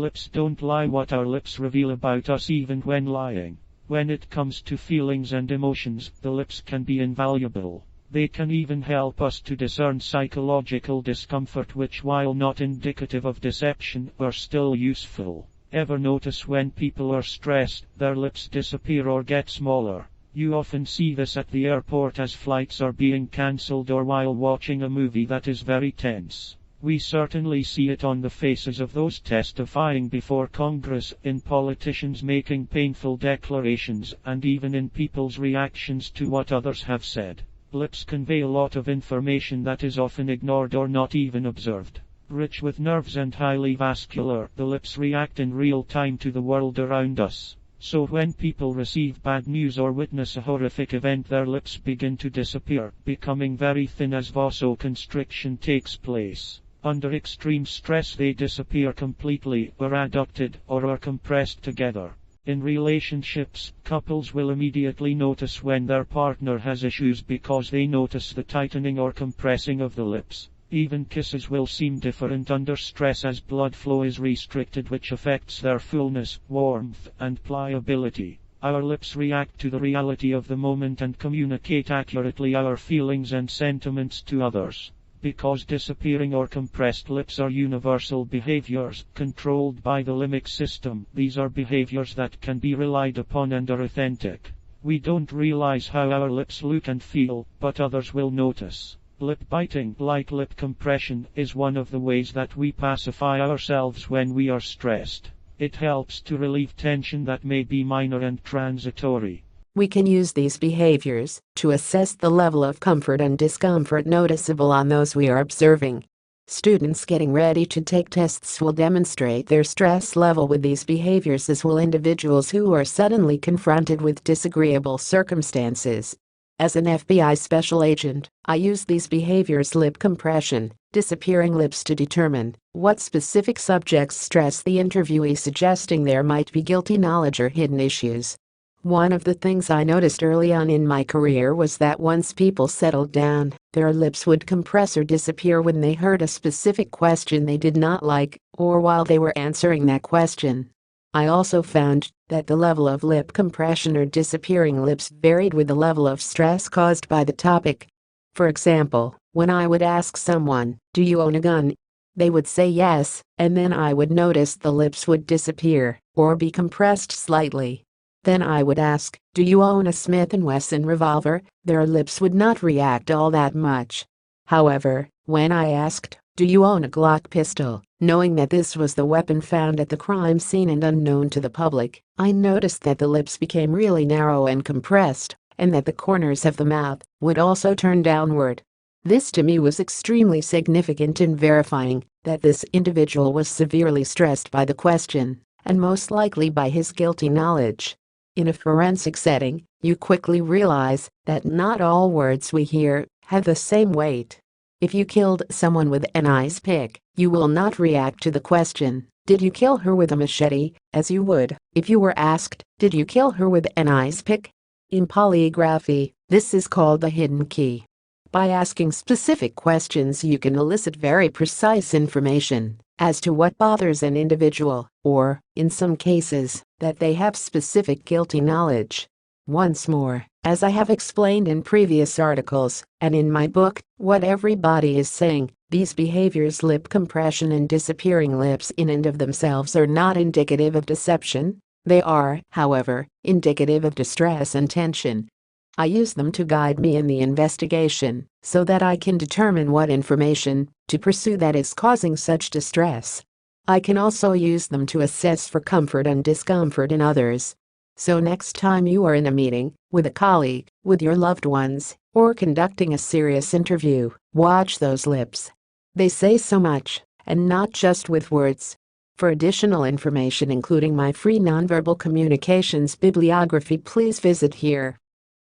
lips don't lie. What our lips reveal about us even when lying. When it comes to feelings and emotions, the lips can be invaluable. They can even help us to discern psychological discomfort, which, while not indicative of deception, are still useful. Ever notice when people are stressed, their lips disappear or get smaller? You often see this at the airport as flights are being cancelled or while watching a movie that is very tense. We certainly see it on the faces of those testifying before Congress, in politicians making painful declarations, and even in people's reactions to what others have said. Lips convey a lot of information that is often ignored or not even observed. Rich with nerves and highly vascular, the lips react in real time to the world around us. So when people receive bad news or witness a horrific event, their lips begin to disappear, becoming very thin as vasoconstriction takes place. Under extreme stress they disappear completely, are adducted, or are compressed together. In relationships, couples will immediately notice when their partner has issues because they notice the tightening or compressing of the lips. Even kisses will seem different under stress as blood flow is restricted, which affects their fullness, warmth, and pliability. Our lips react to the reality of the moment and communicate accurately our feelings and sentiments to others. Because disappearing or compressed lips are universal behaviors, controlled by the limbic system, these are behaviors that can be relied upon and are authentic. We don't realize how our lips look and feel, but others will notice. Lip biting, like lip compression, is one of the ways that we pacify ourselves when we are stressed. It helps to relieve tension that may be minor and transitory. We can use these behaviors to assess the level of comfort and discomfort noticeable on those we are observing. Students getting ready to take tests will demonstrate their stress level with these behaviors, as will individuals who are suddenly confronted with disagreeable circumstances. As an FBI special agent, I use these behaviors: lip compression, disappearing lips, to determine what specific subjects stress the interviewee, suggesting there might be guilty knowledge or hidden issues. One of the things I noticed early on in my career was that once people settled down, their lips would compress or disappear when they heard a specific question they did not like, or while they were answering that question. I also found that the level of lip compression or disappearing lips varied with the level of stress caused by the topic. For example, when I would ask someone, "Do you own a gun?" they would say yes, and then I would notice the lips would disappear or be compressed slightly. Then I would ask, "Do you own a Smith & Wesson revolver?" Their lips would not react all that much. However, when I asked, "Do you own a Glock pistol?" knowing that this was the weapon found at the crime scene and unknown to the public, I noticed that the lips became really narrow and compressed, and that the corners of the mouth would also turn downward. This to me was extremely significant in verifying that this individual was severely stressed by the question, and most likely by his guilty knowledge. In a forensic setting, you quickly realize that not all words we hear have the same weight. If you killed someone with an ice pick, you will not react to the question, "Did you kill her with a machete?" as you would if you were asked, "Did you kill her with an ice pick?" In polygraphy, this is called the hidden key. By asking specific questions, you can elicit very precise information as to what bothers an individual, or, in some cases, that they have specific guilty knowledge. Once more, as I have explained in previous articles, and in my book, What Everybody is Saying, these behaviors, lip compression and disappearing lips, in and of themselves are not indicative of deception. They are, however, indicative of distress and tension. I use them to guide me in the investigation, so that I can determine what information to pursue that is causing such distress. I can also use them to assess for comfort and discomfort in others. So next time you are in a meeting, with a colleague, with your loved ones, or conducting a serious interview, watch those lips. They say so much, and not just with words. For additional information, including my free nonverbal communications bibliography, please visit here.